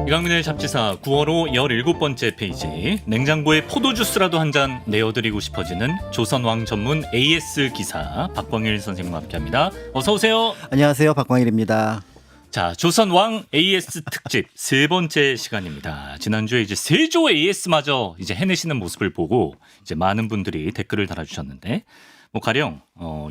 이강민의 잡지사 9월호 17번째 페이지. 냉장고에 포도주스라도 한 잔 내어드리고 싶어지는 조선왕 전문 AS 기사 박광일 선생님과 함께합니다. 어서 오세요. 안녕하세요, 박광일입니다. 자, 조선왕 AS 특집 세 번째 시간입니다. 지난주에 이제 세조 AS마저 이제 해내시는 모습을 보고 이제 많은 분들이 댓글을 달아주셨는데, 뭐 가령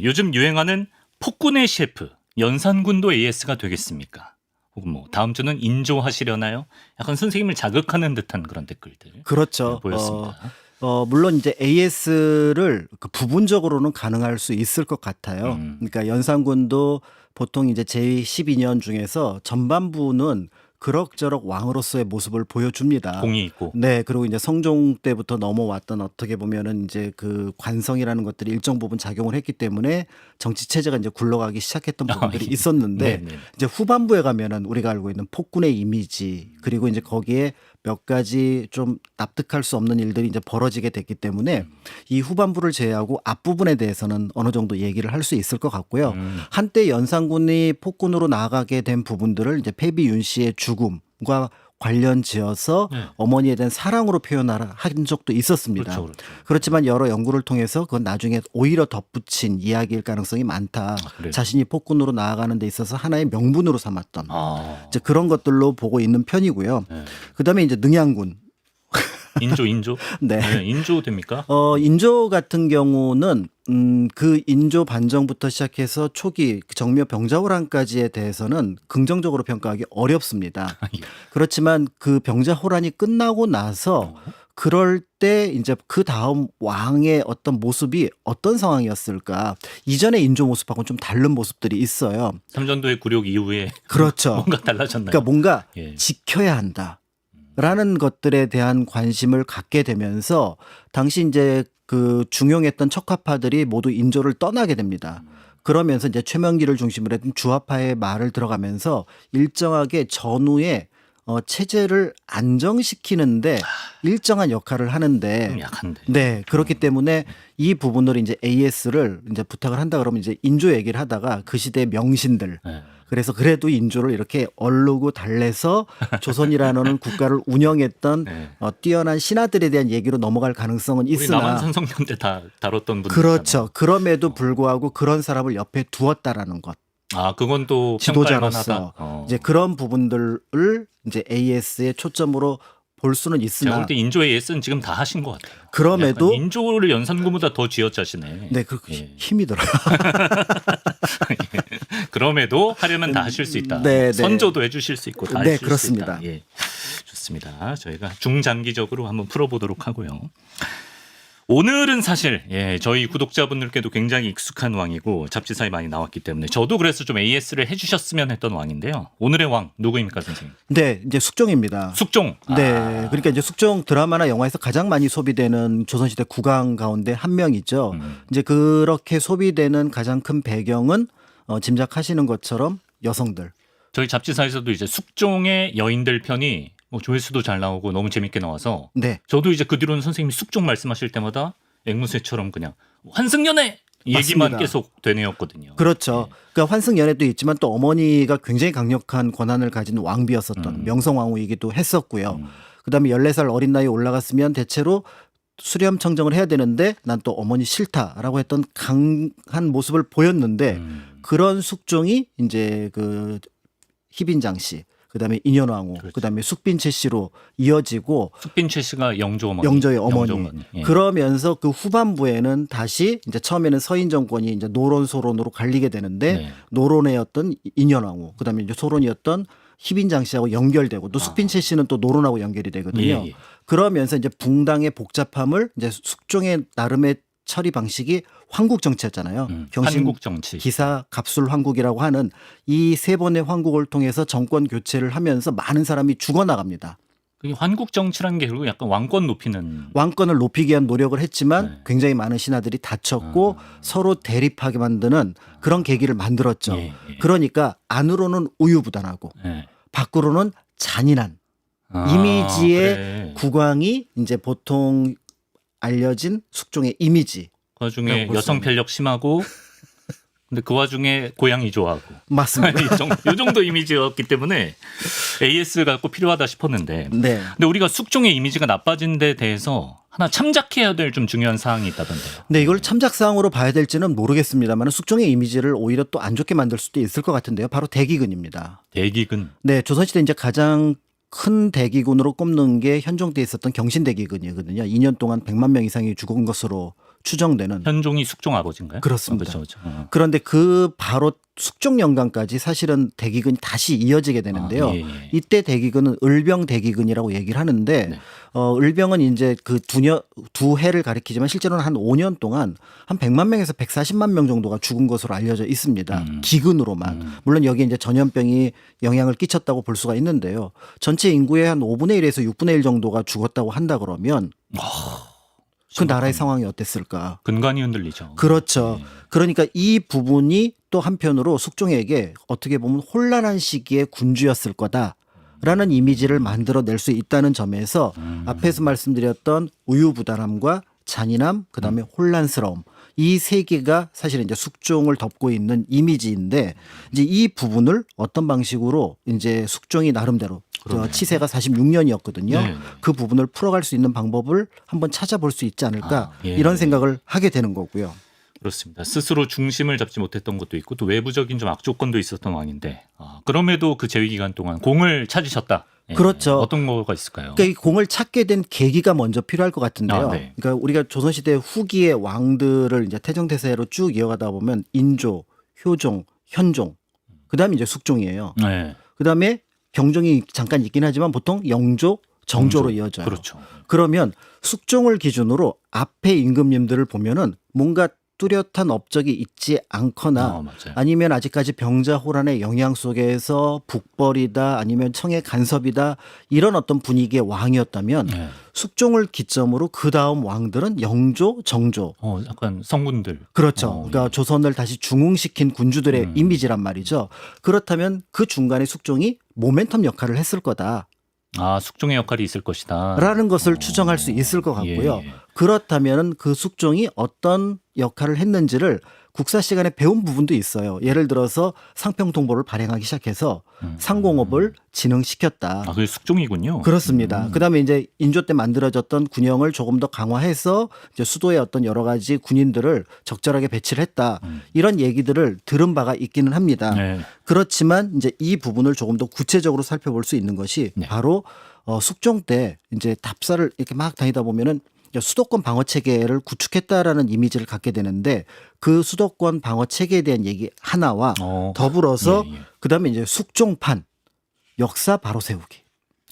요즘 유행하는 폭군의 셰프 연산군도 AS가 되겠습니까? 혹은 뭐 다음 주는 인조하시려나요? 약간 선생님을 자극하는 듯한 그런 댓글들 그렇죠. 보였습니다. 물론 이제 AS를 부분적으로는 가능할 수 있을 것 같아요. 그러니까 연산군도 보통 이제 제12년 중에서 전반부는 그럭저럭 왕으로서의 모습을 보여줍니다. 공이 있고. 네, 그리고 이제 성종 때부터 넘어왔던 어떻게 보면은 이제 그 관성이라는 것들이 일정 부분 작용을 했기 때문에 정치 체제가 이제 굴러가기 시작했던 부분들이 있었는데 네네. 이제 후반부에 가면은 우리가 알고 있는 폭군의 이미지 그리고 이제 거기에 몇 가지 좀 납득할 수 없는 일들이 이제 벌어지게 됐기 때문에 이 후반부를 제외하고 앞부분에 대해서는 어느 정도 얘기를 할 수 있을 것 같고요. 한때 연산군이 폭군으로 나아가게 된 부분들을 이제 패비윤 씨의 죽음과 관련 지어서 네. 어머니에 대한 사랑으로 한 적도 있었습니다. 그렇죠, 그렇죠. 그렇지만 여러 연구를 통해서 그건 나중에 오히려 덧붙인 이야기일 가능성이 많다. 그래요? 자신이 폭군으로 나아가는 데 있어서 하나의 명분으로 삼았던 이제 아, 그런 것들로 보고 있는 편이고요. 네. 그다음에 이제 능양군. 인조. 네. 인조 됩니까? 인조 같은 경우는 그 인조 반정부터 시작해서 초기 정묘 병자호란까지에 대해서는 긍정적으로 평가하기 어렵습니다. 예. 그렇지만 그 병자호란이 끝나고 나서 그럴 때 이제 그 다음 왕의 어떤 모습이 어떤 상황이었을까? 이전의 인조 모습하고는 좀 다른 모습들이 있어요. 삼전도의 굴욕 이후에 그렇죠. 뭔가 달라졌나요? 그러니까 뭔가 예. 지켜야 한다. 라는 것들에 대한 관심을 갖게 되면서 당시 이제 그 중용했던 척화파들이 모두 인조를 떠나게 됩니다. 그러면서 이제 최명기를 중심으로 했던 주화파의 말을 들어가면서 일정하게 전후에 체제를 안정시키는데 일정한 역할을 하는데 좀 약한데. 네, 그렇기 때문에 이 부분을 이제 AS를 이제 부탁을 한다 그러면 이제 인조 얘기를 하다가 그 시대의 명신들 네. 그래서 그래도 인조를 이렇게 얼르고 달래서 조선이라는 국가를 운영했던 네. 뛰어난 신하들에 대한 얘기로 넘어갈 가능성은 우리 있으나 남한산성년 때 다 다뤘던 분들. 그렇죠. 그럼에도 불구하고 그런 사람을 옆에 두었다라는 것. 아, 그건 또 지도자로서 평가할 이제 그런 부분들을 이제 AS의 초점으로 볼 수는 제가 있으나 볼 때 인조 AS는 지금 다 하신 것 같아요. 그럼에도 약간 인조를 연산군보다 더 쥐어짜시네. 네, 그 예. 힘이 들어요. 그럼에도 하려면 다 하실 수 있다. 네, 네. 선조도 해주실 수 있고 다 네, 하실 수 그렇습니다. 있다. 예. 좋습니다. 저희가 중장기적으로 한번 풀어보도록 하고요. 오늘은 사실 저희 구독자분들께도 굉장히 익숙한 왕이고 잡지사에 많이 나왔기 때문에 저도 그래서 좀 AS를 해주셨으면 했던 왕인데요. 오늘의 왕 누구입니까, 선생님? 네, 이제 숙종입니다. 숙종. 네, 아, 그러니까 이제 숙종 드라마나 영화에서 가장 많이 소비되는 조선시대 국왕 가운데 한 명이죠. 이제 그렇게 소비되는 가장 큰 배경은 짐작하시는 것처럼 여성들. 저희 잡지사에서도 이제 숙종의 여인들 편이 뭐 조회수도 잘 나오고 너무 재밌게 나와서 네, 저도 이제 그 뒤로는 선생님이 숙종 말씀하실 때마다 앵무새처럼 그냥 환승연애 이 얘기만 맞습니다. 계속 되뇌었거든요. 그렇죠. 그러니까 환승연애도 있지만 또 어머니가 굉장히 강력한 권한을 가진 왕비였었던 명성왕후이기도 했었고요. 그다음에 14살 어린 나이에 올라갔으면 대체로 수렴청정을 해야 되는데 난 또 어머니 싫다라고 했던 강한 모습을 보였는데 그런 숙종이 이제 그 희빈장 씨, 그다음에 인현왕후, 그렇죠. 그다음에 숙빈채 씨로 이어지고 숙빈채 씨가 영조 어머니. 영조의 어머니. 예. 그러면서 그 후반부에는 다시 이제 처음에는 서인 정권이 이제 노론 소론으로 갈리게 되는데 네. 노론이었던 인현왕후, 그다음에 이제 소론이었던 희빈장 씨하고 연결되고 또 숙빈채 씨는 또 노론하고 연결이 되거든요. 예, 예. 그러면서 이제 붕당의 복잡함을 이제 숙종의 나름의 처리 방식이 황국 정치였잖아요. 경신 한국 정치. 기사 갑술 황국이라고 하는 이 세 번의 황국을 통해서 정권 교체를 하면서 많은 사람이 죽어나갑니다. 그게 한국 정치라는 게 결국 약간 왕권 높이는. 왕권을 높이기 위한 노력을 했지만 네. 굉장히 많은 신하들이 다쳤고 서로 대립하게 만드는 그런 계기를 만들었죠. 예, 예. 그러니까 안으로는 우유부단하고 예. 밖으로는 잔인한 아, 이미지의 그래. 국왕이 이제 보통 알려진 숙종의 이미지. 그 중에 라고 볼수 여성 있는. 편력 심하고 근데 그 와중에 고양이 좋아하고 맞습니다. 이 정도 이미지였기 때문에 AS가 꼭 필요하다 싶었는데 네. 근데 우리가 숙종의 이미지가 나빠진 데 대해서 하나 참작해야 될 좀 중요한 사항이 있다던데요. 네, 이걸 참작 사항으로 봐야 될지는 모르겠습니다만 숙종의 이미지를 오히려 또 안 좋게 만들 수도 있을 것 같은데요. 바로 대기근입니다. 대기근. 네, 조선시대 이제 가장 큰 대기군으로 꼽는 게 현종 때 있었던 경신대기근이거든요. 2년 동안 100만 명 이상이 죽은 것으로 추정되는. 현종이 숙종 아버지인가요? 그렇습니다. 그렇죠. 그런데 그 바로 숙종 연간까지 사실은 대기근이 다시 이어지게 되는데요. 예. 이때 대기근은 을병 대기근이라고 얘기를 하는데 네. 을병은 이제 그 두 해를 가리키지만 실제로는 한 5년 동안 한 100만 명에서 140만 명 정도가 죽은 것으로 알려져 있습니다. 기근으로만. 물론 여기에 이제 전염병이 영향을 끼쳤다고 볼 수가 있는데요. 전체 인구의 한 5분의 1에서 6분의 1 정도가 죽었다고 한다 그러면 그 나라의 상황이 어땠을까? 근간이 흔들리죠. 그렇죠. 네. 그러니까 이 부분이 또 한편으로 숙종에게 어떻게 보면 혼란한 시기의 군주였을 거다라는 이미지를 만들어낼 수 있다는 점에서 앞에서 말씀드렸던 우유부단함과 잔인함, 그다음에 혼란스러움 이 세 개가 사실 이제 숙종을 덮고 있는 이미지인데 이제 이 부분을 어떤 방식으로 이제 숙종이 나름대로 치세가 46년이었거든요. 네. 그 부분을 풀어갈 수 있는 방법을 한번 찾아볼 수 있지 않을까 예. 이런 생각을 하게 되는 거고요. 그렇습니다. 스스로 중심을 잡지 못했던 것도 있고 또 외부적인 좀 악조건도 있었던 왕인데 그럼에도 그 재위 기간 동안 공을 찾으셨다. 예. 그렇죠. 어떤 거가 있을까요? 그러니까 이 공을 찾게 된 계기가 먼저 필요할 것 같은데요. 네. 그러니까 우리가 조선시대 후기의 왕들을 이제 태정태세로 쭉 이어가다 보면 인조, 효종, 현종, 그다음에 이제 숙종이에요. 네. 그다음에 경종이 잠깐 있긴 하지만 보통 영조, 정조로 정조. 이어져요. 그렇죠. 그러면 숙종을 기준으로 앞에 임금님들을 보면은 뭔가 뚜렷한 업적이 있지 않거나 맞아요. 아니면 아직까지 병자호란의 영향 속에서 북벌이다 아니면 청의 간섭이다 이런 어떤 분위기의 왕이었다면 네. 숙종을 기점으로 그 다음 왕들은 영조, 정조. 약간 성군들. 그렇죠. 그러니까 예. 조선을 다시 중흥시킨 군주들의 이미지란 말이죠. 그렇다면 그 중간에 숙종이 모멘텀 역할을 했을 거다. 숙종의 역할이 있을 것이다. 라는 것을 추정할 수 있을 것 같고요. 예. 그렇다면 그 숙종이 어떤 역할을 했는지를 국사 시간에 배운 부분도 있어요. 예를 들어서 상평통보를 발행하기 시작해서 상공업을 진흥시켰다. 그게 숙종이군요. 그렇습니다. 그다음에 이제 인조 때 만들어졌던 군영을 조금 더 강화해서 이제 수도의 어떤 여러 가지 군인들을 적절하게 배치를 했다. 이런 얘기들을 들은 바가 있기는 합니다. 네. 그렇지만 이제 이 부분을 조금 더 구체적으로 살펴볼 수 있는 것이 네. 바로 숙종 때 이제 답사를 이렇게 막 다니다 보면은 수도권 방어 체계를 구축했다라는 이미지를 갖게 되는데 그 수도권 방어 체계에 대한 얘기 하나와 더불어서 예. 그다음에 이제 숙종판 역사 바로 세우기.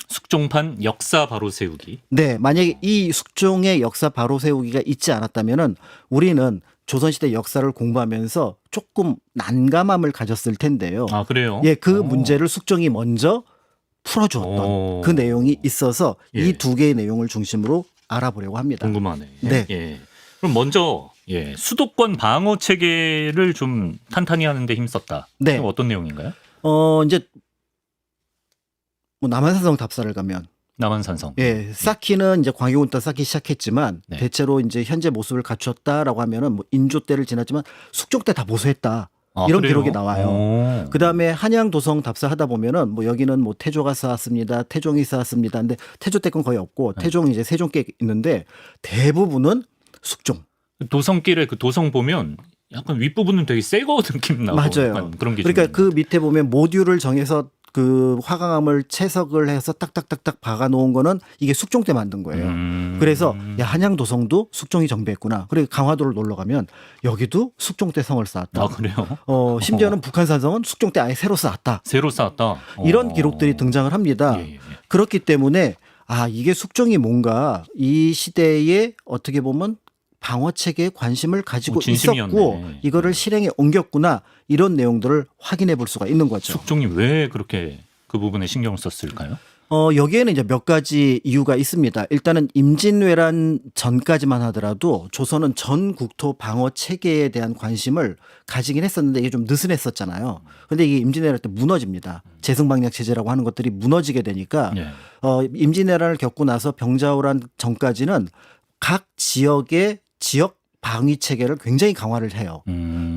숙종판 역사 바로 세우기. 네, 만약에 이 숙종의 역사 바로 세우기가 있지 않았다면은 우리는 조선시대 역사를 공부하면서 조금 난감함을 가졌을 텐데요. 그래요? 예, 그 문제를 숙종이 먼저 풀어주었던 그 내용이 있어서 예. 이 두 개의 내용을 중심으로 알아보려고 합니다. 궁금하네. 네. 예. 그럼 먼저 수도권 방어 체계를 좀 탄탄히 하는데 힘썼다. 네. 그럼 어떤 내용인가요? 이제 뭐 남한산성 답사를 가면 남한산성. 쌓기는 이제 광해군 때 쌓기 시작했지만 네. 대체로 이제 현재 모습을 갖췄다라고 하면은 뭐 인조 때를 지났지만 숙종 때 다 보수했다. 이런 그래요? 기록이 나와요. 그다음에 한양 도성 답사하다 보면은 뭐 여기는 뭐 태조가 쌓았습니다. 태종이 쌓았습니다. 근데 태조 때 건 거의 없고 태종이 이제 세종 께 있는데 대부분은 숙종. 도성길에 그 도성 보면 약간 윗부분은 되게 새거 느낌 나고 맞아요. 약간 그런 게 그러니까 좀 그 밑에 보면 모듈을 정해서 그 화강암을 채석을 해서 딱딱딱딱 박아 놓은 거는 이게 숙종 때 만든 거예요. 그래서 야 한양 도성도 숙종이 정비했구나. 그리고 강화도를 놀러 가면 여기도 숙종 때 성을 쌓았다. 그래요? 심지어는 북한산성은 숙종 때 아예 새로 쌓았다. 새로 쌓았다. 이런 기록들이 등장을 합니다. 예. 그렇기 때문에 이게 숙종이 뭔가 이 시대에 어떻게 보면 방어 체계에 관심을 가지고 진심이었네. 있었고 이거를 실행에 옮겼구나 이런 내용들을 확인해 볼 수가 있는 거죠. 숙종이 왜 그렇게 그 부분에 신경을 썼을까요? 여기에는 이제 몇 가지 이유가 있습니다. 일단은 임진왜란 전까지만 하더라도 조선은 전 국토 방어 체계에 대한 관심을 가지긴 했었는데 이게 좀 느슨했었잖아요. 근데 이게 임진왜란 때 무너집니다. 재승방약 체제라고 하는 것들이 무너지게 되니까 임진왜란을 겪고 나서 병자호란 전까지는 각 지역의 지역 방위 체계를 굉장히 강화를 해요.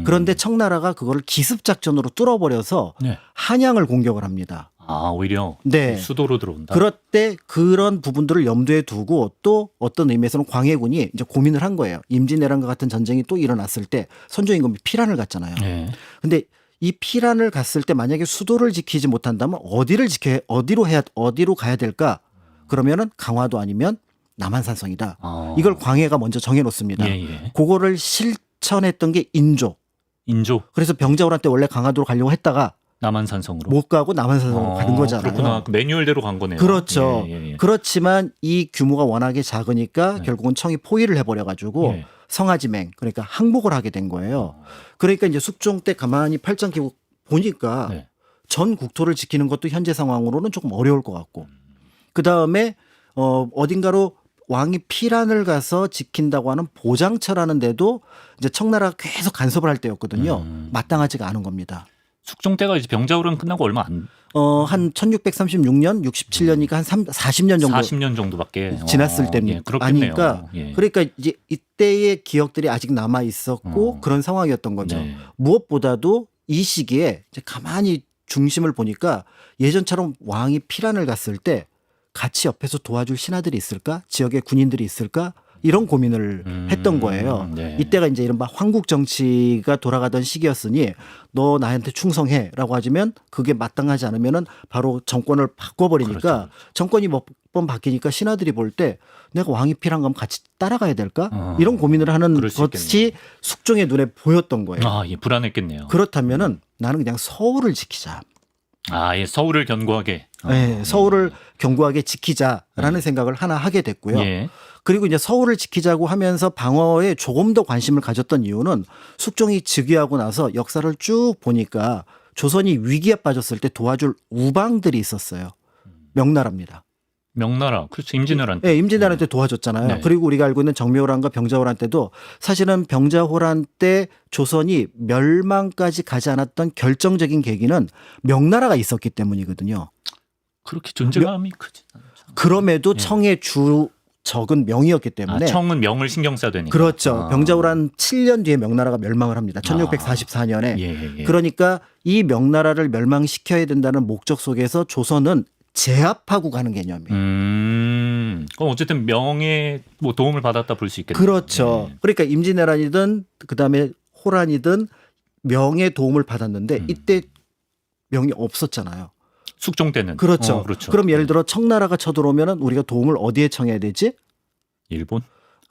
그런데 청나라가 그걸 기습 작전으로 뚫어버려서 네. 한양을 공격을 합니다. 아, 오히려 네. 수도로 들어온다. 그럴 때 그런 부분들을 염두에 두고 또 어떤 의미에서는 광해군이 이제 고민을 한 거예요. 임진왜란과 같은 전쟁이 또 일어났을 때 선조임금이 피란을 갔잖아요. 네. 근데 이 피란을 갔을 때 만약에 수도를 지키지 못한다면 어디로 가야 될까? 그러면은 강화도 아니면 남한산성이다. 이걸 광해가 먼저 정해놓습니다. 예, 예. 그거를 실천했던 게 인조. 인조 그래서 병자호란 때 원래 강화도로 가려고 했다가 남한산성으로 못 가고 남한산성으로 가는 거잖아요. 그렇구나. 그 매뉴얼대로 간 거네요. 그렇죠. 예, 예, 예. 그렇지만 이 규모가 워낙에 작으니까 네. 결국은 청이 포위를 해버려가지고 예. 성하지맹 그러니까 항복을 하게 된 거예요. 그러니까 이제 숙종 때 가만히 팔짱 끼고 보니까 네. 전 국토를 지키는 것도 현재 상황으로는 조금 어려울 것 같고 그 다음에 어딘가로 왕이 피란을 가서 지킨다고 하는 보장처라는 데도 이제 청나라가 계속 간섭을 할 때였거든요. 마땅하지가 않은 겁니다. 숙종 때가 이제 병자호란 끝나고 얼마 안 한 1636년, 67년이니까 한 40년 정도 40년 정도밖에 지났을 때입니다. 예, 그렇겠네요. 아니까 예. 그러니까 이제 이때의 기억들이 아직 남아 있었고 그런 상황이었던 거죠. 네. 무엇보다도 이 시기에 이제 가만히 중심을 보니까 예전처럼 왕이 피란을 갔을 때 같이 옆에서 도와줄 신하들이 있을까? 지역의 군인들이 있을까? 이런 고민을 했던 거예요. 네. 이때가 이제 이른바 황국 정치가 돌아가던 시기였으니 너 나한테 충성해라고 하지만 그게 마땅하지 않으면은 바로 정권을 바꿔버리니까 그렇죠. 정권이 몇 번 바뀌니까 신하들이 볼 때 내가 왕이 필요한 거면 같이 따라가야 될까? 이런 고민을 하는 그럴 수 것이 있겠네요. 숙종의 눈에 보였던 거예요. 아, 예, 불안했겠네요. 그렇다면은 나는 그냥 서울을 지키자. 아, 예, 서울을 견고하게. 네, 서울을 견고하게 지키자라는 생각을 하나 하게 됐고요. 예. 그리고 이제 서울을 지키자고 하면서 방어에 조금 더 관심을 가졌던 이유는 숙종이 즉위하고 나서 역사를 쭉 보니까 조선이 위기에 빠졌을 때 도와줄 우방들이 있었어요. 명나라입니다. 명나라, 그렇죠. 임진왜란 때. 네, 임진왜란 때 도와줬잖아요. 네. 그리고 우리가 알고 있는 정묘호란과 병자호란 때도 사실은 병자호란 때 조선이 멸망까지 가지 않았던 결정적인 계기는 명나라가 있었기 때문이거든요. 그렇게 존재감이 크지 않죠. 그럼에도 예. 청의 주 적은 명이었기 때문에 아, 청은 명을 신경 써야 되니까. 그렇죠. 아. 병자호란 7년 뒤에 명나라가 멸망을 합니다. 1644년에. 예, 예. 그러니까 이 명나라를 멸망시켜야 된다는 목적 속에서 조선은 제압하고 가는 개념이에요. 그럼 어쨌든 명에 뭐 도움을 받았다 볼 수 있겠네요. 그렇죠. 예. 그러니까 임진왜란이든 그다음에 호란이든 명의 도움을 받았는데 이때 명이 없었잖아요. 숙종 때는. 그렇죠. 그렇죠. 그럼 예를 들어 청나라가 쳐들어오면은 우리가 도움을 어디에 청해야 되지? 일본?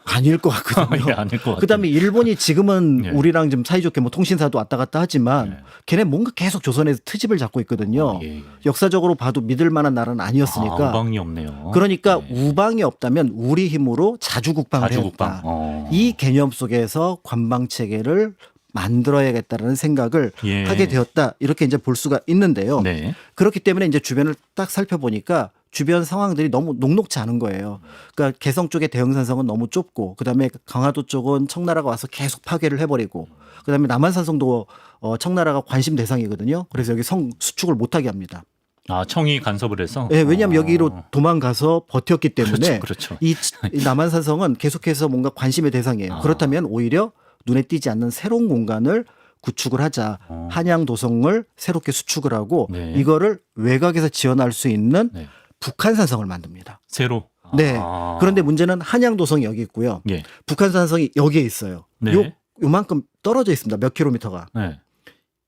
아닐 것 같거든요. 예, 아닐 것 같아요. 그다음에 일본이 지금은 예. 우리랑 좀 사이좋게 뭐 통신사도 왔다 갔다 하지만 예. 걔네 뭔가 계속 조선에서 트집을 잡고 있거든요. 예, 예. 역사적으로 봐도 믿을 만한 나라는 아니었으니까. 우방이 없네요. 그러니까 예. 우방이 없다면 우리 힘으로 자주국방을 자주국방. 해야겠다. 이 개념 속에서 관방 체계를 만들어야겠다라는 생각을 예. 하게 되었다. 이렇게 이제 볼 수가 있는데요. 네. 그렇기 때문에 이제 주변을 딱 살펴보니까 주변 상황들이 너무 녹록지 않은 거예요. 그러니까 개성 쪽의 대흥산성은 너무 좁고 그다음에 강화도 쪽은 청나라가 와서 계속 파괴를 해버리고 그다음에 남한산성도 청나라가 관심 대상이거든요. 그래서 여기 성 수축을 못하게 합니다. 아, 청이 간섭을 해서. 네, 왜냐하면 여기로 도망가서 버텼기 때문에 그렇죠. 이 남한산성은 계속해서 뭔가 관심의 대상이에요. 그렇다면 오히려 눈에 띄지 않는 새로운 공간을 구축을 하자. 한양 도성을 새롭게 수축을 하고 네. 이거를 외곽에서 지원할 수 있는 네. 북한산성을 만듭니다. 새로. 네. 아. 그런데 문제는 한양 도성이 여기 있고요. 예. 북한산성이 여기에 있어요. 네. 요만큼 떨어져 있습니다. 몇 킬로미터가. 네.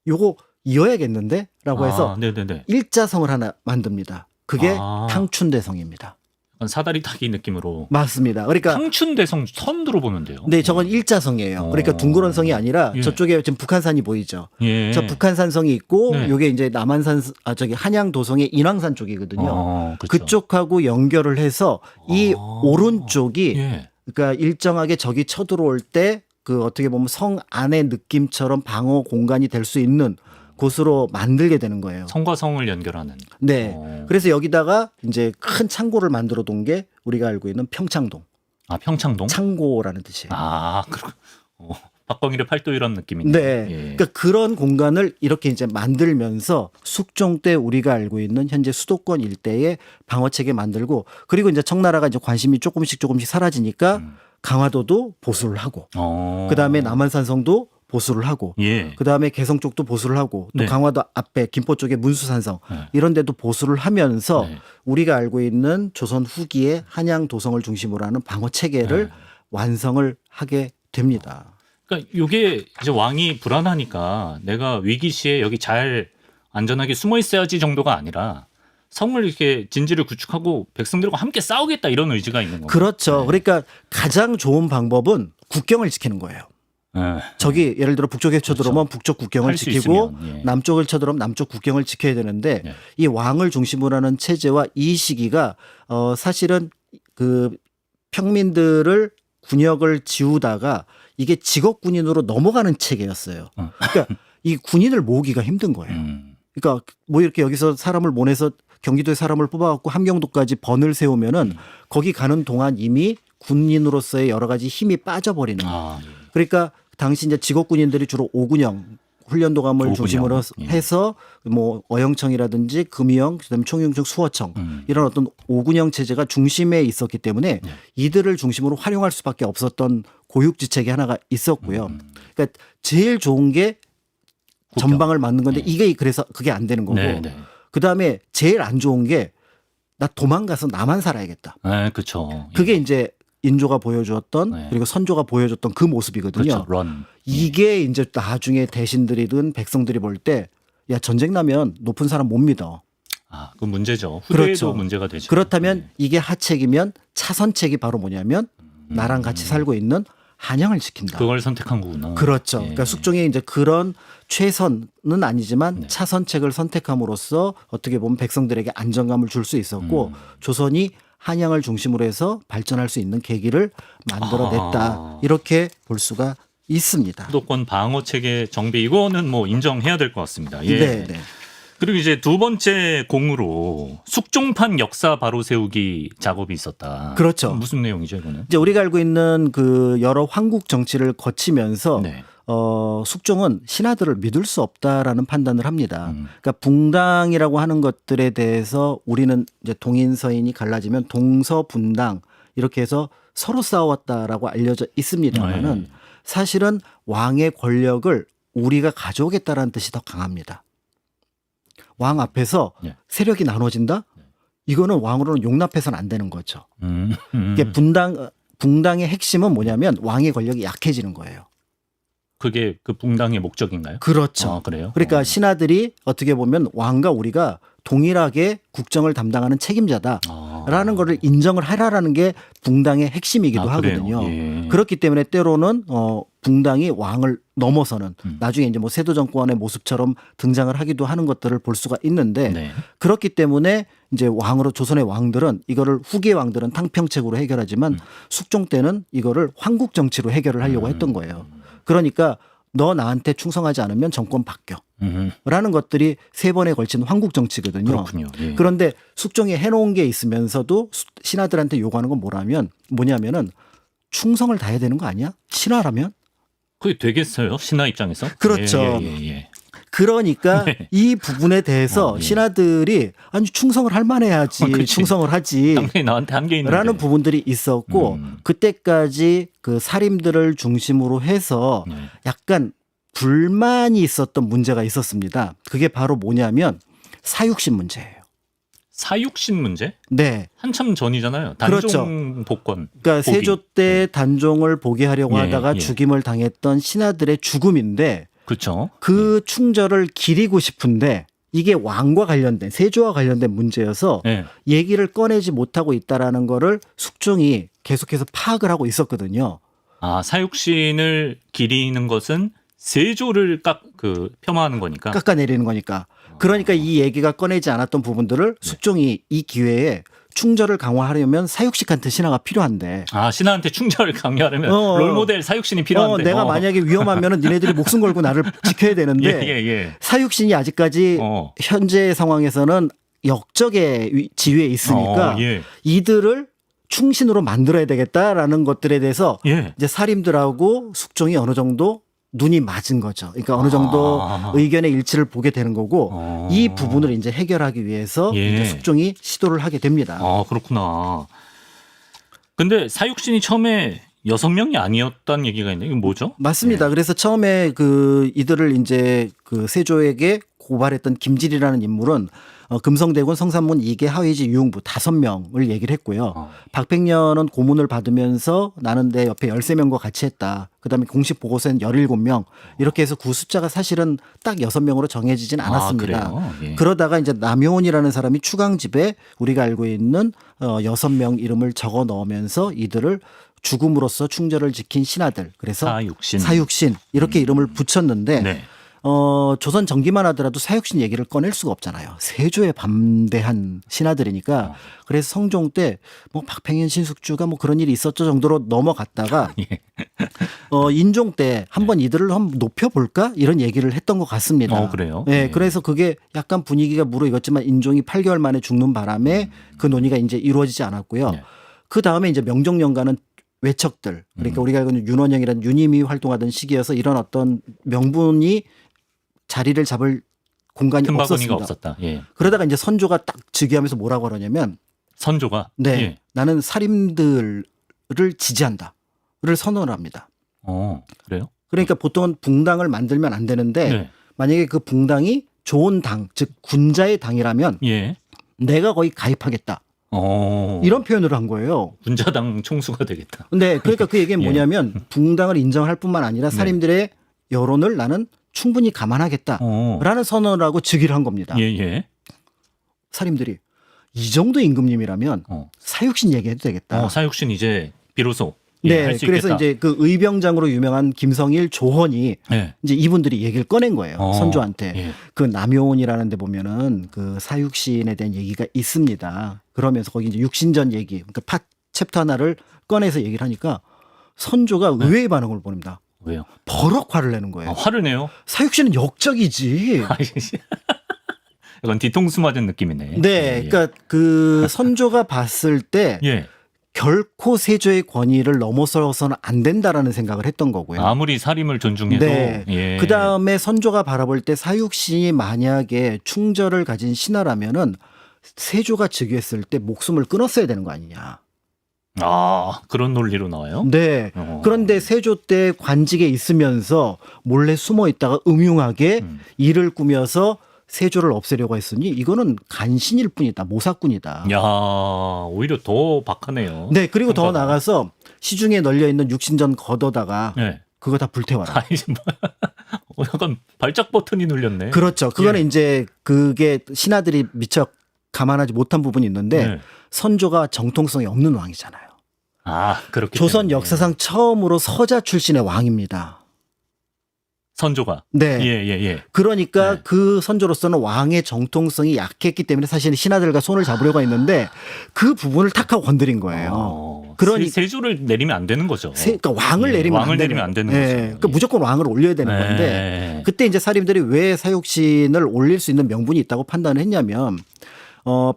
요거 이어야겠는데? 라고 해서 네네네. 일자성을 하나 만듭니다. 그게 아. 탕춘대성입니다. 약간 사다리 타기 느낌으로. 맞습니다. 그러니까 탕춘대성 처음 들어보는데요. 네, 저건 일자성이에요. 그러니까 둥그런 성이 아니라 예. 저쪽에 지금 북한산이 보이죠. 예. 저 북한산성이 있고 네. 요게 이제 남한산 저기 한양 도성의 인왕산 쪽이거든요. 그렇죠. 그쪽하고 연결을 해서 이 오른쪽이 예. 그러니까 일정하게 적이 쳐들어올 때 그 어떻게 보면 성 안의 느낌처럼 방어 공간이 될 수 있는 곳으로 만들게 되는 거예요. 성과 성을 연결하는. 네. 그래서 여기다가 이제 큰 창고를 만들어 둔 게 우리가 알고 있는 평창동. 아, 평창동? 창고라는 뜻이에요. 아, 그렇고. 박광일의 팔도 이런 느낌이네요. 네. 예. 그러니까 그런 공간을 이렇게 이제 만들면서 숙종 때 우리가 알고 있는 현재 수도권 일대의 방어 체계 만들고 그리고 이제 청나라가 이제 관심이 조금씩 사라지니까 강화도도 보수를 하고 그다음에 남한산성도 보수를 하고 예. 그다음에 개성 쪽도 보수를 하고 또 네. 강화도 앞에 김포 쪽에 문수산성 네. 이런 데도 보수를 하면서 네. 우리가 알고 있는 조선 후기의 한양 도성을 중심으로 하는 방어 체계를 네. 완성을 하게 됩니다. 그러니까 이게 이제 왕이 불안하니까 내가 위기 시에 여기 잘 안전하게 숨어 있어야지 정도가 아니라 성을 이렇게 진지를 구축하고 백성들과 함께 싸우겠다 이런 의지가 있는 거예요. 그렇죠. 네. 그러니까 가장 좋은 방법은 국경을 지키는 거예요. 네. 저기 예를 들어 북쪽에 쳐들어오면 북쪽 국경을 할수 지키고 있으면, 예. 남쪽을 쳐들어오면 남쪽 국경을 지켜야 되는데 네. 이 왕을 중심으로 하는 체제와 이 시기가 사실은 그 평민들을 군역을 지우다가 이게 직업 군인으로 넘어가는 체계였어요. 그러니까 이 군인을 모으기가 힘든 거예요. 그러니까 뭐 이렇게 여기서 사람을 보내서 경기도에 사람을 뽑아갖고 함경도까지 번을 세우면은 거기 가는 동안 이미 군인으로서의 여러 가지 힘이 빠져버리는 거예요. 아, 예. 그러니까 당시 이제 직업 군인들이 주로 5군형 훈련도감을 5군형. 중심으로 예. 해서 뭐 어영청이라든지 금이형, 그다음에 총영청, 수호청 이런 어떤 5군형 체제가 중심에 있었기 때문에 네. 이들을 중심으로 활용할 수밖에 없었던 고육지책이 하나가 있었고요. 그러니까 제일 좋은 게 국경. 전방을 막는 건데 네. 이게 그래서 그게 안 되는 거고 네, 네. 그다음에 제일 안 좋은 게 나 도망가서 나만 살아야겠다. 네, 그렇죠. 그게 이제 인조가 보여주었던 네. 그리고 선조가 보여줬던 그 모습이거든요. 그렇죠. 런. 이게 이제 나중에 대신들이든 백성들이 볼 때 야 전쟁 나면 높은 사람 못 믿어. 아, 그 문제죠. 후대에도 그렇죠. 문제가 되죠. 그렇다면 네. 이게 하책이면 차선책이 바로 뭐냐면 나랑 같이 살고 있는 한양을 지킨다. 그걸 선택한 거구나. 그렇죠. 예. 그러니까 숙종이 이제 그런 최선은 아니지만 네. 차선책을 선택함으로써 어떻게 보면 백성들에게 안정감을 줄 수 있었고 조선이 한양을 중심으로 해서 발전할 수 있는 계기를 만들어냈다. 아. 이렇게 볼 수가 있습니다. 수도권 방어 체계 정비 이거는 뭐 인정해야 될 것 같습니다. 예. 네, 네. 그리고 이제 두 번째 공으로 숙종판 역사 바로 세우기 작업이 있었다. 그렇죠. 무슨 내용이죠, 이거는? 이제 우리가 알고 있는 그 여러 황국 정치를 거치면서 네. 숙종은 신하들을 믿을 수 없다라는 판단을 합니다. 그러니까 붕당이라고 하는 것들에 대해서 우리는 이제 동인서인이 갈라지면 동서분당 이렇게 해서 서로 싸웠다라고 알려져 있습니다만은 네. 사실은 왕의 권력을 우리가 가져오겠다라는 뜻이 더 강합니다. 왕 앞에서 네. 세력이 나눠진다? 이거는 왕으로는 용납해서는 안 되는 거죠. 이게 붕당의 핵심은 뭐냐면 왕의 권력이 약해지는 거예요. 그게 그 붕당의 목적인가요? 그렇죠. 아, 그래요? 그러니까 신하들이 어떻게 보면 왕과 우리가 동일하게 국정을 담당하는 책임자다라는 거를 인정을 하라라는 게 붕당의 핵심이기도 아, 그래요? 하거든요. 예. 그렇기 때문에 때로는 붕당이 왕을 넘어서는 나중에 이제 뭐 세도 정권의 모습처럼 등장을 하기도 하는 것들을 볼 수가 있는데 네. 그렇기 때문에 이제 왕으로 조선의 왕들은 이거를 후기의 왕들은 탕평책으로 해결하지만 숙종 때는 이거를 황국 정치로 해결을 하려고 했던 거예요. 그러니까 너 나한테 충성하지 않으면 정권 바뀌어. 라는 것들이 세 번에 걸친 황국 정치거든요. 그렇군요. 예. 그런데 숙종이 해놓은 게 있으면서도 신하들한테 요구하는 건 뭐냐면은 충성을 다해야 되는 거 아니야? 신하라면? 그게 되겠어요? 신하 입장에서? 그렇죠. 예. 그러니까 네. 이 부분에 대해서 예. 신하들이 아니 충성을 할 만해야지 그렇지. 충성을 하지. 당연히 나한테 한게 있는데. 라는 부분들이 있었고 그때까지 그 사림들을 중심으로 해서 네. 약간 불만이 있었던 문제가 있었습니다. 그게 바로 뭐냐면 사육신 문제예요. 사육신 문제? 네. 한참 전이잖아요. 단종 그렇죠. 복권. 그러니까 복위. 세조 때 단종을 보게 하려고 예, 하다가 예. 죽임을 당했던 신하들의 죽음인데 그렇죠. 그 충절을 기리고 싶은데 이게 왕과 관련된 세조와 관련된 문제여서 예. 얘기를 꺼내지 못하고 있다라는 거를 숙종이 계속해서 파악을 하고 있었거든요. 아, 사육신을 기리는 것은 세조를 폄하하는 거니까. 깎아내리는 거니까. 그러니까 이 얘기가 꺼내지 않았던 부분들을 숙종이 이 기회에 충절을 강화하려면 사육식한테 신하가 필요한데. 아, 신하한테 충절을 강요하려면 롤모델 사육신이 필요한데. 내가 만약에 위험하면은 니네들이 목숨 걸고 나를 지켜야 되는데 예. 사육신이 아직까지 현재 상황에서는 역적의 지위에 있으니까 예. 이들을 충신으로 만들어야 되겠다라는 것들에 대해서 예. 이제 사림들하고 숙종이 어느 정도 눈이 맞은 거죠. 그러니까 어느 정도 의견의 일치를 보게 되는 거고 이 부분을 이제 해결하기 위해서 예. 이제 숙종이 시도를 하게 됩니다. 아, 그렇구나. 근데 사육신이 처음에 6명이 아니었다는 얘기가 있네. 이건 뭐죠? 맞습니다. 그래서 처음에 그 이들을 이제 그 세조에게 고발했던 김질이라는 인물은 금성대군, 성산문, 이계, 하의지, 유흥부 5명을 얘기를 했고요. 박백년은 고문을 받으면서 나는 내 옆에 13명과 같이 했다. 그다음에 공식 보고서엔 17명. 이렇게 해서 그 숫자가 사실은 딱 6명으로 정해지진 않았습니다. 그래요? 예. 그러다가 이제 남효원이라는 사람이 추강집에 우리가 알고 있는 6명 이름을 적어 넣으면서 이들을 죽음으로써 충절을 지킨 신하들. 그래서 사육신 이렇게 이름을 붙였는데 네. 조선 전기만 하더라도 사육신 얘기를 꺼낼 수가 없잖아요. 세조에 반대한 신하들이니까. 그래서 성종 때 뭐 박팽현 신숙주가 뭐 그런 일이 있었죠 정도로 넘어갔다가 예. 인종 때 한번 이들을 한번 높여볼까 이런 얘기를 했던 것 같습니다. 그래요? 네, 예. 그래서 그게 약간 분위기가 무르익었지만 인종이 8개월 만에 죽는 바람에 그 논의가 이제 이루어지지 않았고요. 네. 그 다음에 이제 명종년간은 외척들 그러니까 우리가 알고 있는 윤원영이라는 윤임이 활동하던 시기여서 이런 어떤 명분이 자리를 잡을 공간이 틈바구니가 없었습니다. 없었다. 예. 그러다가 이제 선조가 딱 즉위하면서 뭐라고 그러냐면 선조가 네, 예. 나는 살인들을 지지한다를 선언을 합니다. 그래요? 그러니까 보통은 붕당을 만들면 안 되는데 네. 만약에 그 붕당이 좋은 당, 즉 군자의 당이라면 예. 내가 거의 가입하겠다. 이런 표현을 한 거예요. 군자당 총수가 되겠다. 근데 그러니까 그 얘기는 예. 뭐냐면 붕당을 인정할 뿐만 아니라 살인들의 여론을 나는 충분히 감안하겠다라는 선언을 하고 즉위를 한 겁니다. 예. 살인들이 이 정도 임금님이라면 사육신 얘기해도 되겠다. 사육신 이제 비로소 네, 할 수 그래서 있겠다. 이제 그 의병장으로 유명한 김성일, 조헌이 예. 이제 이분들이 얘기를 꺼낸 거예요. 선조한테. 예. 그 남효원이라는 데 보면은 그 사육신에 대한 얘기가 있습니다. 그러면서 거기 이제 육신전 얘기, 그러니까 챕터 하나를 꺼내서 얘기를 하니까 선조가 의외의 반응을 보냅니다. 왜요? 버럭 화를 내는 거예요. 화를 내요? 사육신은 역적이지. 이건 뒤통수 맞은 느낌이네. 네, 그러니까 그 선조가 봤을 때 예. 결코 세조의 권위를 넘어서서는 안 된다라는 생각을 했던 거고요. 아무리 사림을 존중해도. 네. 예. 그 다음에 선조가 바라볼 때 사육신이 만약에 충절을 가진 신하라면은 세조가 즉위했을 때 목숨을 끊었어야 되는 거 아니냐. 그런 논리로 나와요? 네. 그런데 세조 때 관직에 있으면서 몰래 숨어 있다가 음흉하게 일을 꾸며서 세조를 없애려고 했으니 이거는 간신일 뿐이다. 모사꾼이다. 야, 오히려 더 박하네요. 네. 그리고 더 평가가. 나가서 시중에 널려 있는 육신전 걷어다가 네. 그거 다 불태워라. 약간 발작 버튼이 눌렸네. 그렇죠. 그거는 예. 이제 그게 신하들이 미처 감안하지 못한 부분이 있는데 네. 선조가 정통성이 없는 왕이잖아요. 그렇기 조선 때문에. 역사상 처음으로 서자 출신의 왕입니다. 선조가. 네. 예. 그러니까 네. 그 선조로서는 왕의 정통성이 약했기 때문에 사실 신하들과 손을 잡으려고 했는데 그 부분을 탁 하고 건드린 거예요. 그러니 세조를 내리면 안 되는 거죠. 그러니까 왕을 내리면 왕을 안 되는 내리면 안 되는 예. 거죠. 그러니까 무조건 왕을 올려야 되는 건데 그때 이제 사림들이 왜 사육신을 올릴 수 있는 명분이 있다고 판단을 했냐면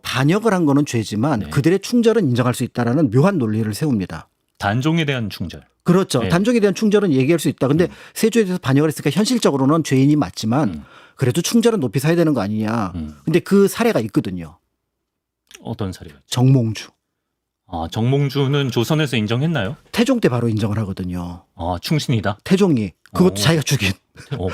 반역을 한 거는 죄지만 그들의 충절은 인정할 수 있다라는 묘한 논리를 세웁니다. 단종에 대한 충절. 그렇죠. 네. 단종에 대한 충절은 얘기할 수 있다. 근데 세조에 대해서 반역을 했으니까 현실적으로는 죄인이 맞지만 그래도 충절은 높이 사야 되는 거 아니냐. 근데 그 사례가 있거든요. 어떤 사례요? 정몽주. 정몽주는 조선에서 인정했나요? 태종 때 바로 인정을 하거든요. 충신이다. 태종이 그것도 자기가 죽인.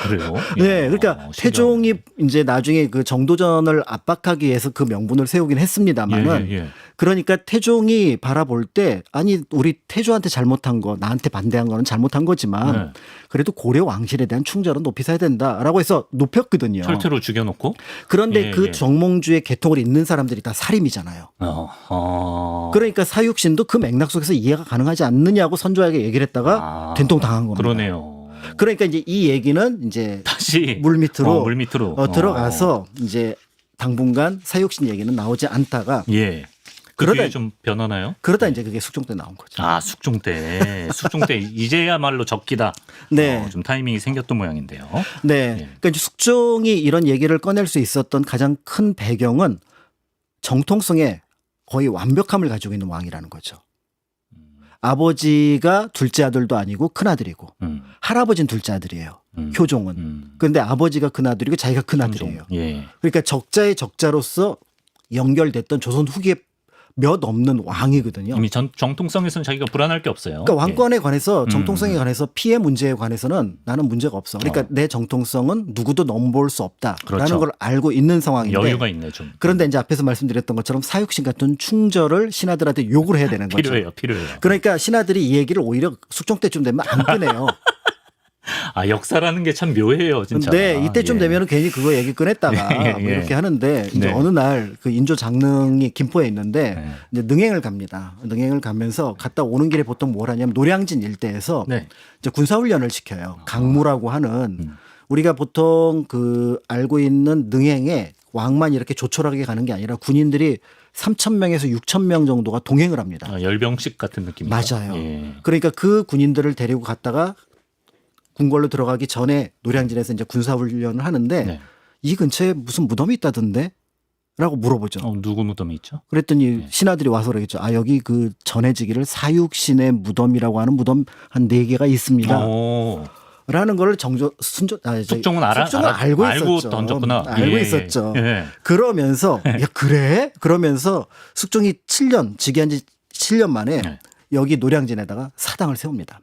그래요? 네, 그러니까 신기하네. 태종이 이제 나중에 그 정도전을 압박하기 위해서 그 명분을 세우긴 했습니다만은 예. 그러니까 태종이 바라볼 때 아니 우리 태조한테 잘못한 거 나한테 반대한 거는 잘못한 거지만 그래도 고려 왕실에 대한 충절은 높이 사야 된다라고 해서 높였거든요. 철퇴로 죽여놓고. 그런데 그 정몽주의 계통을 잇는 사람들이 다 살인이잖아요. 그러니까 사육신도 그 맥락 속에서 이해가 가능하지 않느냐고 선조에게 얘기를 했다가 된통 당한 겁니다. 그러네요. 그러니까 이제 이 얘기는 이제 다시 물 밑으로, 들어가서 어. 이제 당분간 사육신 얘기는 나오지 않다가 예. 그 뒤에 좀 변하나요? 그러다 이제 그게 숙종 때 나온 거죠. 숙종 때 이제야말로 적기다. 네. 좀 타이밍이 생겼던 모양인데요. 네. 그러니까 이제 숙종이 이런 얘기를 꺼낼 수 있었던 가장 큰 배경은 정통성에 거의 완벽함을 가지고 있는 왕이라는 거죠. 아버지가 둘째 아들도 아니고 큰 아들이고 할아버지는 둘째 아들이에요. 효종은. 그런데 아버지가 큰 아들이고 자기가 큰 아들이에요. 예. 그러니까 적자의 적자로서 연결됐던 조선 후기에 몇 없는 왕이거든요. 이미 정통성에서는 자기가 불안할 게 없어요. 그러니까 왕권에 관해서 음. 정통성에 관해서 피해 문제에 관해서는 나는 문제가 없어. 그러니까 내 정통성은 누구도 넘볼 수 없다라는 그렇죠. 걸 알고 있는 상황인데 여유가 있네 좀. 그런데 이제 앞에서 말씀드렸던 것처럼 사육신 같은 충절을 신하들한테 요구를 해야 되는 거죠. 필요해요. 그러니까 신하들이 이 얘기를 오히려 숙종 때쯤 되면 안 꺼내요. 아 역사라는 게 참 묘해요, 진짜. 근데 이때쯤 예. 되면은 괜히 그거 얘기 꺼냈다가 예, 예. 뭐 이렇게 하는데 이제 네. 어느 날 그 인조 장릉이 김포에 있는데 네. 이제 능행을 갑니다. 능행을 가면서 갔다 오는 길에 보통 뭘 하냐면 노량진 일대에서 네. 이제 군사훈련을 시켜요. 강무라고 하는 우리가 보통 그 알고 있는 능행에 왕만 이렇게 조촐하게 가는 게 아니라 군인들이 3,000명에서 6,000명 정도가 동행을 합니다. 아, 열병식 같은 느낌이죠. 맞아요. 예. 그러니까 그 군인들을 데리고 갔다가 궁궐로 들어가기 전에 노량진에서 이제 군사훈련을 하는데 네. 이 근처에 무슨 무덤이 있다던데? 라고 물어보죠. 누구 무덤이 있죠? 그랬더니 네. 신하들이 와서 그러겠죠. 아, 여기 그 전해지기를 사육신의 무덤이라고 하는 무덤 한 4개가 있습니다. 오. 라는 걸 숙종은 알고 있었죠. 던졌구나. 알고 예, 있었죠. 예. 그러면서 야 그래? 그러면서 숙종이 7년 즉위한 지 7년 만에 네. 여기 노량진에다가 사당을 세웁니다.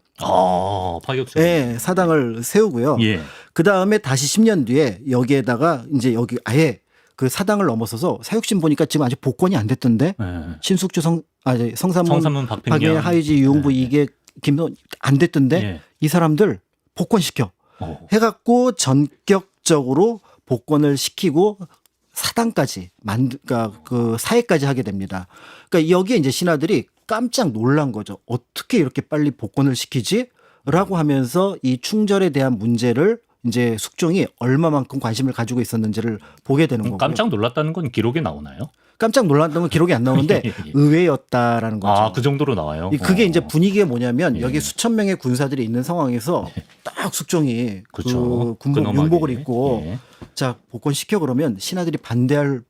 파격적. 네, 사당을 세우고요. 예. 그 다음에 다시 10년 뒤에 여기에다가 이제 여기 아예 그 사당을 넘어서서 사육신 보니까 지금 아직 복권이 안 됐던데 예. 신숙주 성삼문 성삼문 박팽경. 박영애 하의지 유흥부 네. 이게 김도 안 됐던데 예. 이 사람들 복권시켜 오. 해갖고 전격적으로 복권을 시키고 사당까지 그러니까 그 사회까지 하게 됩니다. 그러니까 여기에 이제 신하들이 깜짝 놀란 거죠. 어떻게 이렇게 빨리 복권을 시키지? 라고 하면서 이 충절에 대한 문제를 이제 숙종이 얼마만큼 관심을 가지고 있었는지를 보게 되는 거고요. 깜짝 놀랐다는 건 기록에 나오나요? 깜짝 놀랐던 건 기록이 안 나오는데 예, 예. 의외였다라는 거죠. 그 정도로 나와요. 그게 이제 분위기가 뭐냐면 예. 여기 수천 명의 군사들이 있는 상황에서 딱 숙종이 그렇죠. 그 군복 근엄하게. 윤복을 입고 예. 자 복권 시켜 그러면 신하들이 반대할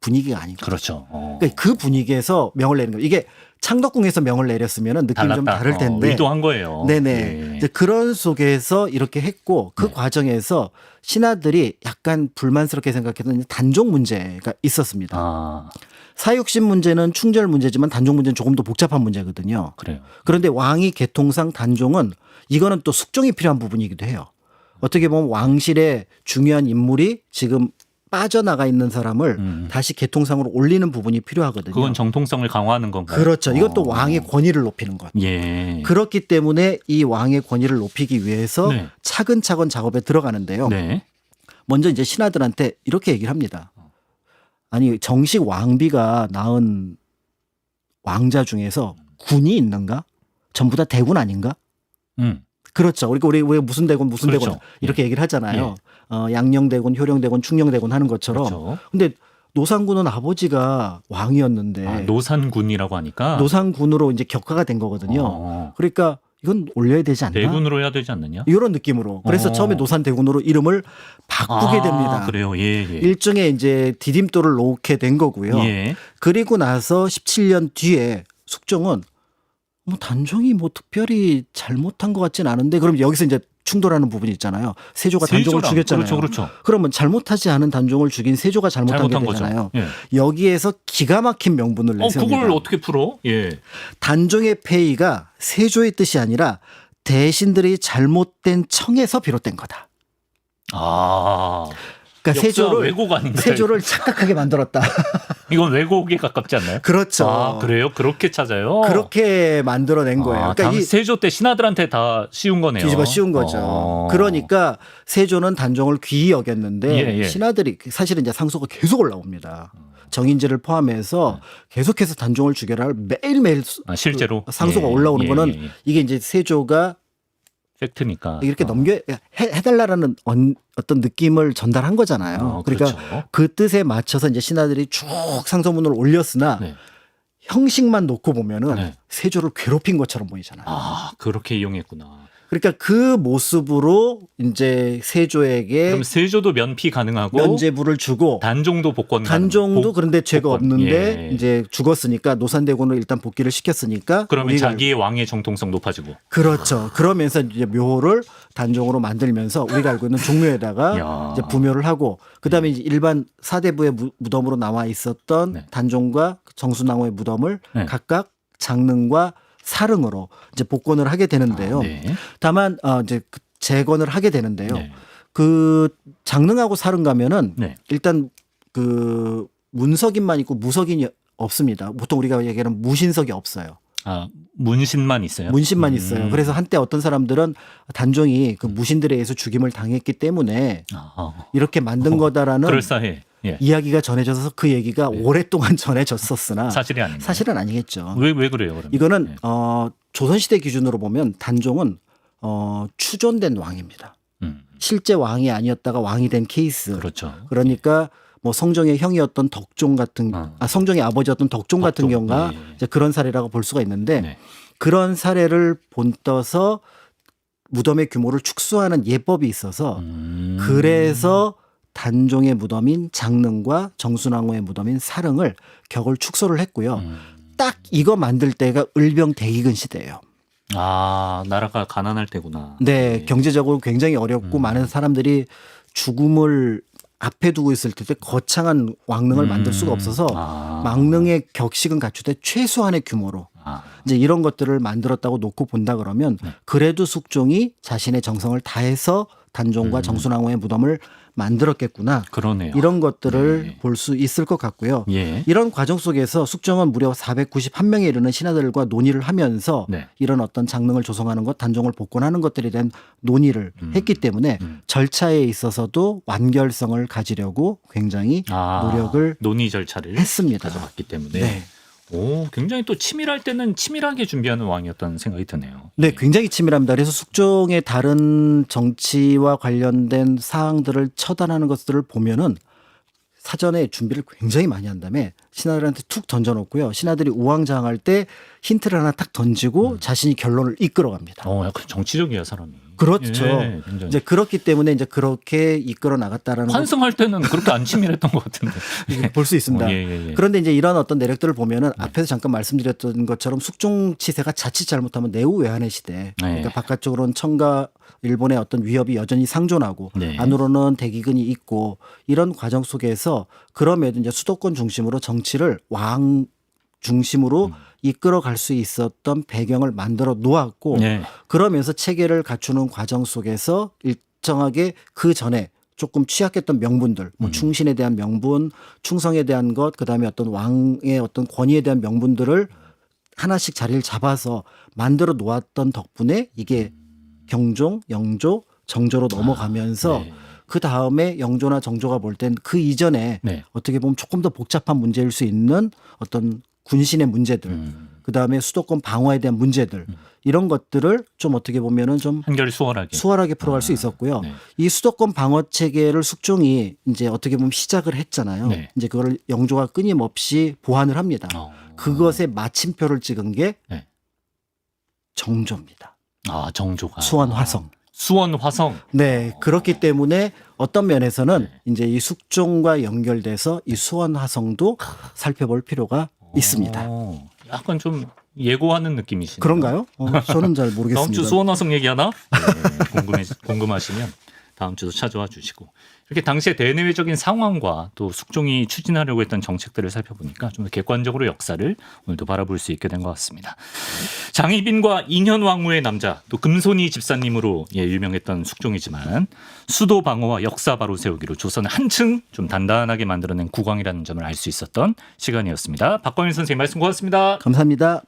분위기가 아닌가. 그렇죠. 그러니까 그 분위기에서 명을 내는 거예요. 이게 창덕궁에서 명을 내렸으면 느낌이 좀 다를 텐데. 의도한 거예요. 네네. 예. 이제 그런 속에서 이렇게 했고 그 네. 과정에서 신하들이 약간 불만스럽게 생각했던 단종 문제가 있었습니다. 사육신 문제는 충절 문제지만 단종 문제는 조금 더 복잡한 문제거든요. 그래요. 그런데 왕위 계통상 단종은 이거는 또 숙종이 필요한 부분이기도 해요. 어떻게 보면 왕실의 중요한 인물이 지금 빠져나가 있는 사람을 다시 계통상으로 올리는 부분이 필요하거든요. 그건 정통성을 강화하는 건가요? 그렇죠. 이것도 왕의 권위를 높이는 것. 예. 그렇기 때문에 이 왕의 권위를 높이기 위해서 네. 차근차근 작업에 들어가는데요. 네. 먼저 이제 신하들한테 이렇게 얘기를 합니다. 아니 정식 왕비가 낳은 왕자 중에서 군이 있는가? 전부 다 대군 아닌가? 그렇죠. 우리 왜 무슨 대군 그렇죠. 대군 이렇게 얘기를 하잖아요. 양녕대군, 효령대군, 충녕대군 하는 것처럼. 그렇죠. 근데 노산군은 아버지가 왕이었는데 노산군이라고 하니까 노산군으로 이제 격화가 된 거거든요. 그러니까 이건 올려야 되지 않나? 대군으로 해야 되지 않느냐? 이런 느낌으로. 그래서 처음에 노산대군으로 이름을 바꾸게 됩니다. 그래요. 예, 예. 일종의 이제 디딤돌을 놓게 된 거고요. 예. 그리고 나서 17년 뒤에 숙종은 뭐 단종이 뭐 특별히 잘못한 것 같진 않은데 그럼 여기서 이제 충돌하는 부분이 있잖아요. 세조가 단종을 세조랑, 죽였잖아요. 그렇죠. 그러면 잘못하지 않은 단종을 죽인 세조가 잘못한 게 되잖아요. 거죠. 예. 여기에서 기가 막힌 명분을 내세웁니다. 그걸 어떻게 풀어? 예. 단종의 폐위가 세조의 뜻이 아니라 대신들의 잘못된 청에서 비롯된 거다. 그러니까 왜곡 아닌가요? 세조를 착각하게 만들었다. 이건 왜곡에 가깝지 않나요? 그렇죠. 그래요? 그렇게 찾아요? 그렇게 만들어낸 거예요. 그러니까 세조 때 신하들한테 다 씌운 거네요. 뒤집어 씌운 거죠. 그러니까 세조는 단종을 귀히 여겼는데 예. 신하들이 사실은 이제 상소가 계속 올라옵니다. 정인지를 포함해서 계속해서 단종을 죽여라 매일매일 실제로 상소가 올라오는 거는 이게 이제 세조가 팩트니까 이렇게 해달라는 어떤 느낌을 전달한 거잖아요. 그러니까 그렇죠. 그 뜻에 맞춰서 이제 신하들이 쭉 상소문을 올렸으나 네. 형식만 놓고 보면은 네. 세조를 괴롭힌 것처럼 보이잖아요. 그렇게 이용했구나. 그러니까 그 모습으로 이제 세조에게 그럼 세조도 면피 가능하고 면죄부를 주고 단종도 복권 단종도 그런데 죄가 복권. 없는데 예. 이제 죽었으니까 노산대군을 일단 복귀를 시켰으니까 그러면 우리가 자기의 왕의 정통성 높아지고 그렇죠. 그러면서 이제 묘를 단종으로 만들면서 우리가 알고 있는 종묘에다가 이제 부묘를 하고 그다음에 이제 일반 사대부의 무덤으로 남아 있었던 네. 단종과 정순왕후의 무덤을 네. 각각 장릉과 사릉으로 이제 복권을 하게 되는데요. 네. 다만 이제 재건을 하게 되는데요. 네. 그 장릉하고 사릉 가면은 네. 일단 그 문석인만 있고 무석인이 없습니다. 보통 우리가 얘기하는 무신석이 없어요. 아, 문신만 있어요? 문신만 있어요. 그래서 한때 어떤 사람들은 단종이 그 무신들에 의해서 죽임을 당했기 때문에 이렇게 만든 거다라는 그럴싸해. 예. 이야기가 전해져서 그 얘기가 오랫동안 전해졌었으나 사실이 아닌가요? 사실은 아니겠죠. 왜 그래요, 그러면? 이거는 네. 조선시대 기준으로 보면 단종은 추존된 왕입니다. 실제 왕이 아니었다가 왕이 된 케이스. 그렇죠. 그러니까 뭐 성종의 형이었던 덕종 같은 성종의 아버지였던 덕종 같은 덕종. 경우가 예. 이제 그런 사례라고 볼 수가 있는데 네. 그런 사례를 본떠서 무덤의 규모를 축소하는 예법이 있어서 그래서 단종의 무덤인 장릉과 정순왕후의 무덤인 사릉을 격을 축소를 했고요. 딱 이거 만들 때가 을병대기근 시대예요. 아, 나라가 가난할 때구나. 네, 예. 경제적으로 굉장히 어렵고 많은 사람들이 죽음을 앞에 두고 있을 때 거창한 왕릉을 만들 수가 없어서 왕릉의 격식은 갖추되 최소한의 규모로 이제 이런 것들을 만들었다고 놓고 본다 그러면 그래도 숙종이 자신의 정성을 다해서 단종과 정순왕후의 무덤을 만들었겠구나. 그러네요. 이런 것들을 네. 볼 수 있을 것 같고요. 예. 이런 과정 속에서 숙종은 무려 491명에 이르는 신하들과 논의를 하면서 네. 이런 어떤 장릉을 조성하는 것, 단종을 복권하는 것들에 대한 논의를 했기 때문에 절차에 있어서도 완결성을 가지려고 굉장히 노력을 논의 절차를 했습니다. 가져갔기 때문에 네. 오, 굉장히 또 치밀할 때는 치밀하게 준비하는 왕이었다는 생각이 드네요. 네, 굉장히 치밀합니다. 그래서 숙종의 다른 정치와 관련된 사항들을 처단하는 것들을 보면은 사전에 준비를 굉장히 많이 한 다음에 신하들한테 툭 던져놓고요. 신하들이 우왕좌왕할 때 힌트를 하나 탁 던지고 자신이 결론을 이끌어갑니다. 약간 정치적이야 사람이. 그렇죠. 예, 굉장히. 이제 그렇기 때문에 이제 그렇게 이끌어 나갔다라는 걸 환승할 때는 그렇게 안 치밀했던 것 같은데. 볼 수 있습니다. 예. 그런데 이제 이런 어떤 내력들을 보면은 앞에서 잠깐 말씀드렸던 것처럼 숙종 치세가 자칫 잘못하면 내후외환의 시대. 그러니까 바깥쪽으로는 청과 일본의 어떤 위협이 여전히 상존하고 네. 안으로는 대기근이 있고 이런 과정 속에서 그럼에도 이제 수도권 중심으로 정치를 왕 중심으로 이끌어갈 수 있었던 배경을 만들어 놓았고 네. 그러면서 체계를 갖추는 과정 속에서 일정하게 그 전에 조금 취약했던 명분들, 뭐 충신에 대한 명분, 충성에 대한 것, 그다음에 어떤 왕의 어떤 권위에 대한 명분들을 하나씩 자리를 잡아서 만들어 놓았던 덕분에 이게 경종, 영조, 정조로 넘어가면서 네. 그 다음에 영조나 정조가 볼 땐 그 이전에 네. 어떻게 보면 조금 더 복잡한 문제일 수 있는 어떤 군신의 문제들, 그 다음에 수도권 방어에 대한 문제들 이런 것들을 좀 어떻게 보면은 좀 한결 수월하게. 수월하게 풀어갈 수 있었고요. 네. 이 수도권 방어 체계를 숙종이 이제 어떻게 보면 시작을 했잖아요. 네. 이제 그걸 영조가 끊임없이 보완을 합니다. 그것에 마침표를 찍은 게 네. 정조입니다. 정조가. 수원 화성. 수원 화성. 네, 그렇기 때문에 어떤 면에서는 네. 이제 이 숙종과 연결돼서 이 수원 화성도 살펴볼 필요가 있습니다. 약간 좀 예고하는 느낌이시네요. 그런가요? 저는 잘 모르겠습니다. 다음 주 수원 화성 얘기하나? 네, 궁금하시면 다음 주도 찾아와 주시고 이렇게 당시의 대내외적인 상황과 또 숙종이 추진하려고 했던 정책들을 살펴보니까 좀 더 객관적으로 역사를 오늘도 바라볼 수 있게 된 것 같습니다. 장희빈과 인현왕후의 남자 또 금손이 집사님으로 유명했던 숙종이지만 수도 방어와 역사 바로 세우기로 조선을 한층 좀 단단하게 만들어낸 국왕이라는 점을 알 수 있었던 시간이었습니다. 박광일 선생님 말씀 고맙습니다. 감사합니다.